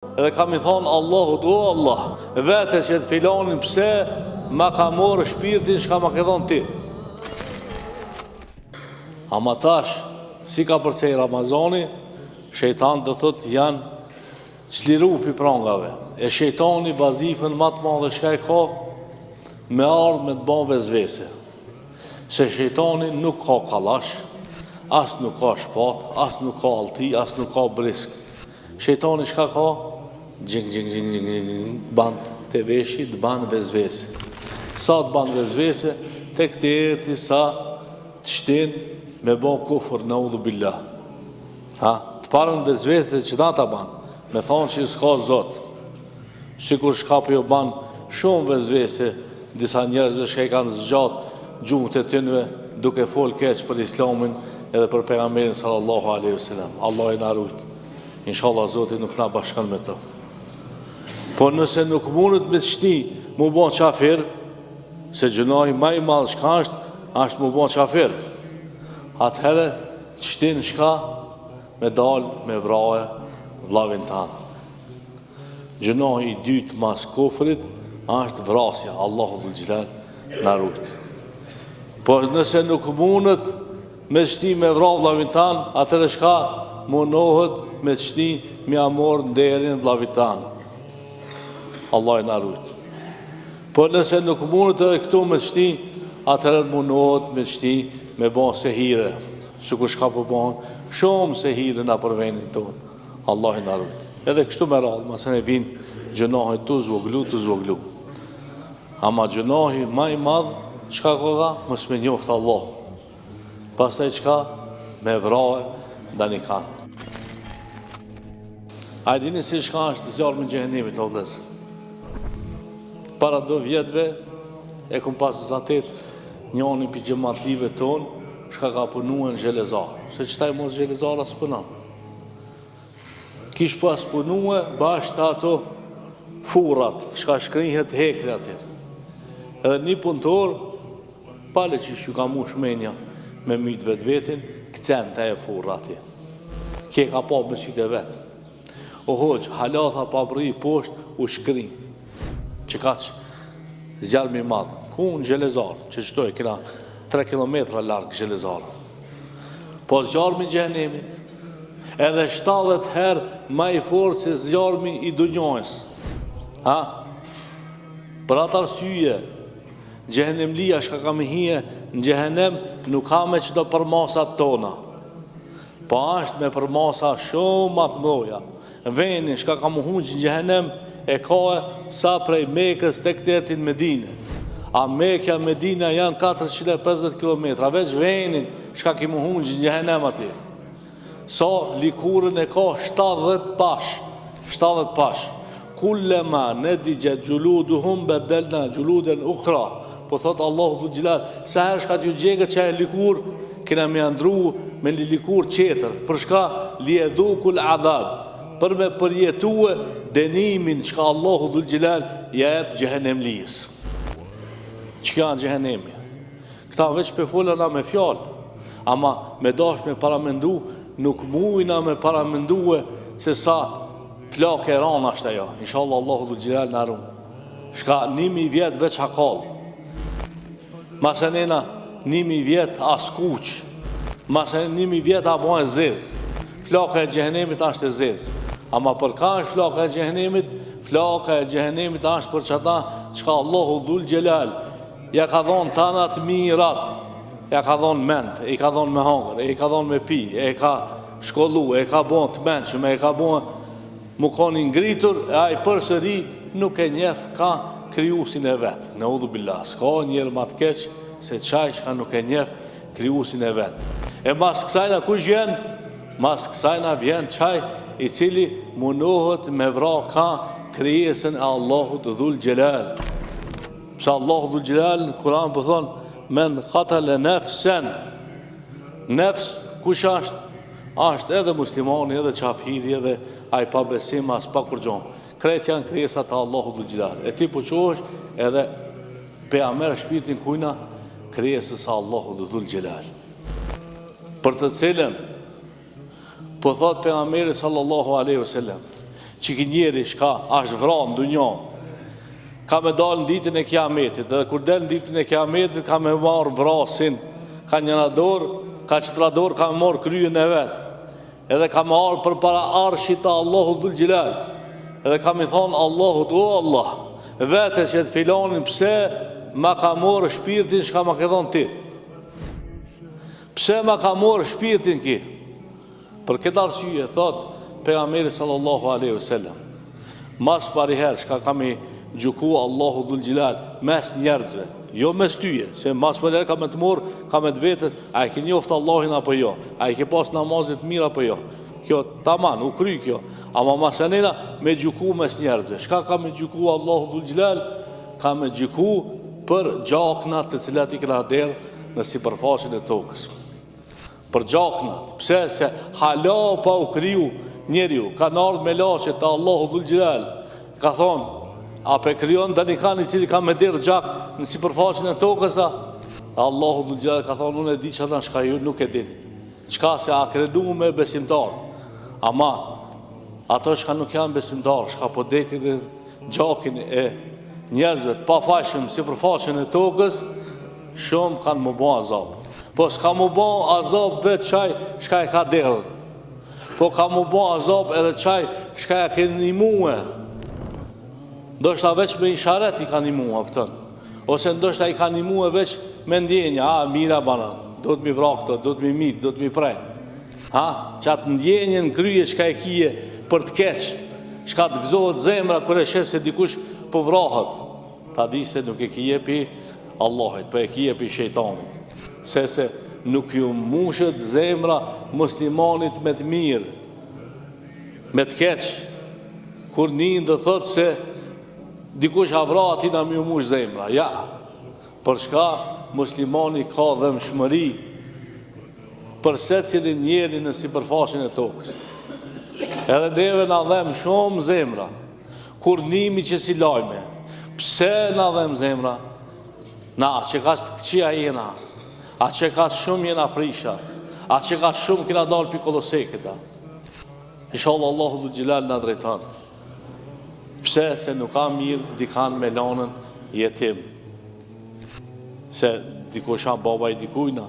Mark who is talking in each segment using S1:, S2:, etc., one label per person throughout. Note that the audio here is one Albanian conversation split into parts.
S1: Edhe kam i thonë Allahut, o Allah, vete që të filonin pse ma ka morë shpirtin shka ma ke thonë ti. Ama tash, si ka përcej Ramazani, shejtan do thot janë çliru pi prangave. E shejtani vazifën më të madhe shka e ka me ardhë me të bon vezvese. Se shejtani nuk ka kalash, as nuk ka shpat, as nuk ka alti, as nuk ka brisk. Shejtani shka ka? Band të veshi, të ban vezvese. Sa të ban vezvese, te këte erti sa të shtin me bon kufër në udhu billah. Të parën vezvese që da të ban, me thonë që s'ka zot. Sikur shka për jo ban shumë vezvese, disa njerëzve që e kanë zgjat gjuhët e tynve, duke fol keq për islamin edhe për pejgamberin sallallahu alaihi wasallam. Allah i na rujt. Inshallah Zoti nuk na bashkan me to. Po nëse nuk mundet me të shti mu bon qafir, se gjunohi ma i madh shka është mu bon qafir, atëherë të shtin shka me dal me vraje vllavin tanë. Gjunohi i dytë mas kufrit është vrasja. Allahu dhul xhelal na rujt. Po nëse nuk mundet me të shti me vra vllavin tanë, atëherë shka mundohet me të shti me amor nderin vllavit tanë. Allah i na rujt. Po nëse nuk mundet edhe këtu me të shti, atëherë mundohet me të shti me bon sehire. Sikur shka po bon shumë sehire na për vendin tonë. Allah i na rujt. Edhe kështu me radhë, masën e vinë gjunohi të zvoglu. Ama gjunohi ma i madhë, qka koga? Mës me njoftë Allah. Pastaj qka? Me vraje ndani kanë. A e dini si shka është zjarmi në gjehenimit o vlezër? Para do vjetëve, e këm pasë zatet njoni për gjematlive tonë, shka ka punu në Zhelezar. Se qëtaj mos Zhelezar asë punan. Kish pas punu e bashkë ato furat, shka shkrihet hekri ati. Edhe një punëtor, pale që shju ka mu shmenja me mytë vetë vetin, këcen të e furat ati. Kje ka pa me qyte vetë. O hoqë, halatha pa bërri poshtë u shkri. Që ka që zjarmi madhë. Ku në Zhelezar, që qëtoj, kina 3 kilometra largë Zhelezar. Po zjarmi gjehenimit, edhe 70 herë ma i forë se zjarmi i dunjojës. Për atë arsyje, gjehenimlia shka kam i hije në gjehenem, nuk ka me që do përmasat tona. Po ashtë me përmasa shumë matë mdoja. Venin shka kam u hunë që në gjehenem, e ka sa prej Mekës të këtetin Medine. A Mekja Medina janë 450 km, veç venin shka ki mu hunë që në gjehenem ati. Sa likurën e ka 70 pash. 70 pash. Kullema ne digjet gjuluduhum bedelna gjuluden ukhra. Po thotë Allahu dhul xhelal, sa herë shka t'ju gjegët që e likur, kina me andru me një likur qeter. Për shka li edhukul adhab. Për me përjetue denimin që ka Allahu dhul xhelal jep gjehenemlijës. Që ka në gjehenemi? Këta veç për folëna me fjallë, ama me dash me paramendu, nuk mujna me paramendu se sa flak e rana është ajo. Inshallah Allahu dhul xhelal në arum. Shka 1000 vjetë veç hakall. Masenena 1000 vjetë as kuq. Masenena 1000 vjetë a bojë zez. Flaka e gjehenemit është e zez. Ama për ka është flaka e gjehenimit? Flaka e gjehenimit është për qëta që ka Allahu dhul xhelal ja ka dhonë tanat mirat, ja ka dhonë mend, e ka dhonë me hangër, e ka dhonë me pi, e ka shkollu, e ka bon të menqëm, e ka bon mu koni ngritur, e aj përsëri nuk e njef ka kryusin e vetë. Në udhu billah, s'ka njerë ma të keq se qaj shka nuk e njef kryusin e vetë. E mas kësajna kush vjen? Mas kësajna vjen qaj i cili munohet me vra ka krijesën e Allahut dhul xhelal. Pse Allahu dhul xhelal në Kur'an po thon men qatala nafsan. Nafs kush është? Është edhe muslimani, edhe qafiri, edhe ai pa besim as pa kurxhon. Krejt janë krijesa të Allahut dhul xhelal. E ti po qohesh edhe pejgamber shpirtin kujna krijesës së Allahut dhul xhelal. Për të cilën po thot pejgamberi sallallahu alaihi wasallam, që ki njeri shka ashtë vranë dunjon, ka me dalë në ditën e kiametit, edhe kur del në ditën e kiametit, ka me marë vrasin, ka njëna dorë, ka qëtra dorë, ka me marë kryën e vetë, edhe ka me arë për para arshit të Allahu dhul gjilal, edhe ka me thonë Allahut, o Allah, vete që të filonin, pse ma ka morë shpirtin shka ma ke thonë ti, pse ma ka morë shpirtin ki, për këtë arsye, thot pejgamberi sallallahu alaihi wasallam, mas pariher shka kam i gjuku Allahu dhul gjilal mes njerëzve, jo mes tyje, se mas pariher ka me të morë, ka me të vetët, a i ke njoftë Allahin apo jo, a i ke pas namazit mirë apo jo, kjo taman, u kry kjo, ama masanena me gjuku mes njerëzve, shka ka me gjuku Allahu dhul gjilal, ka me gjuku për gjaknat të cilat i këna derë në sipërfaqen e tokës. Për gjaknat, pse se hala pa u kriju njeriu, ka ardhur me laçet të Allahu dhul gjilal, ka thonë, a pe kryon të një kanë i cili ka me derë gjak në sipërfaqen e tokës, Allahu dhul gjilal ka thonë, unë e di që ata shka ju nuk e dini, qka se a kredu me besimtar, ama ato shka nuk janë besimtar, shka po dekin gjakin e njerëzve të pa fashëm sipërfaqen e tokës, shumë kanë më bo azab. Po s'ka më bo azab vetë qaj shka e ka derë, po ka më bo azab edhe qaj shka e ke një muë, do shta veç me isharet i ka një muë këtën, ose ndo shta i ka një muë veç me ndjenja, mira banan, do të mi vrakto, do të mi mit, do të mi prej, që atë ndjenjën kryje shka e kije për të keq, shka të gëzohet zemra kër e shes se dikush për vrahet, ta di se nuk e kije pi Allahit, për e kije pi shejtanit, se nuk ju mushët zemra muslimanit me të mirë, me të keq, kur një do thotë se dikush havra ati na mi mush zemra, ja, për shka muslimani ka dhëmshmëri për se cilin njeri në sipërfaqen e tokës. Edhe neve na dhem shumë zemra, kur nimi që si lajme, pse na dhem zemra, na që ka të këqia jena, a që ka shumë jena prisha, a që ka shumë kina dalë për kolosekita. Inshallah Allahu dhul gjilal në drejton. Pse se nuk ka mirë dikan me lanën jetim. Se dikush është baba i dikujna,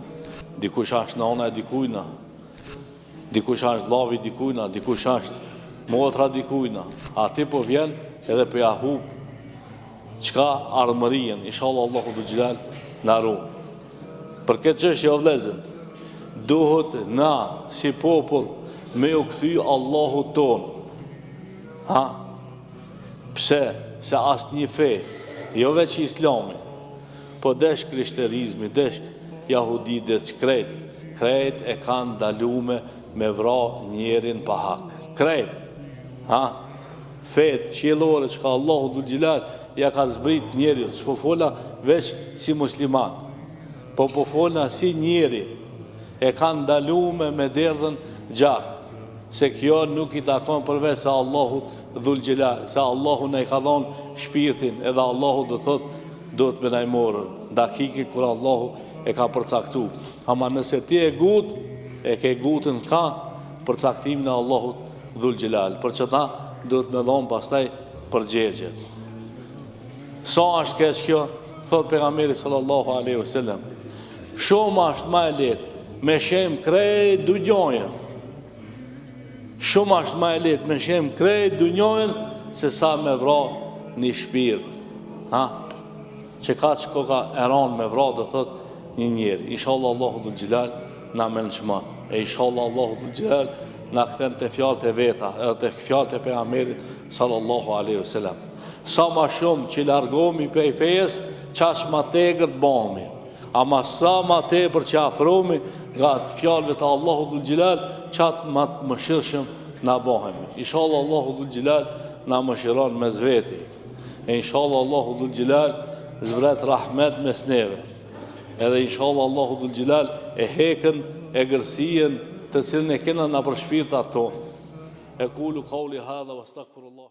S1: dikush është nana e dikujna, dikush është lavi i dikujna, dikush është motra dikujna. A ti po vjen edhe për jahub qka ardhmërien. Inshallah Allahu dhul gjilal në ruë. Për këtë çështje o vëllezër, duhet na si popull me u kthy Allahut ton. Pse? Se asnjë fe, jo veç Islami, po desh krishterizmi, desh jahudi, desh krejt e kanë dalume me vra njerin pa hak. Krejt. Fet qiellore që ka Allahu dhul gjilal ja ka zbrit njeriut, s'po fola veç si musliman, po folna si njeri e kanë dalume me derdhen gjak, se kjo nuk i takon përveç se Allahut dhul gjilal, se Allahu ne i ka dhonë shpirtin, edhe Allahu do thot do të me najmorën, dakiki kur Allahu e ka përcaktu. Ama nëse ti e gut, e ke gutën ka përcaktimin e Allahut dhul gjilal, për që ta do të me dhonë pastaj përgjegje. Sa është keq kjo, thot pejgamberi sallallahu alaihi wasallam, shumë është ma e letë me shem krejt dunjojën, shumë është ma e letë me shem krejt dunjojën, se sa me vra një shpirt, që ka që koka eran me vra dhe thot një njeri. Inshallah Allahu dhul gjilal na me në qman, e inshallah Allahu dhul gjilal na këthen të fjallët e veta, edhe të fjallët e pejgamberit sallallahu alaihi wasallam. Sa ma shumë që largomi prej fejes, qash ma tegër të bëhemi, ama sa ma tepër që afromi nga të fjallëve të Allahu dhul gjilal, qatë ma të mëshirshëm na bëhemi. Inshallah Allahu dhul gjilal na mëshiron me zveti, e inshallah Allahu dhul gjilal zbret rahmet mes neve, edhe inshallah Allahu dhul gjilal e hekën e gërsien të cilën e kena në për shpirtat tonë. E kulu kauli hadha wa astaghfirullah.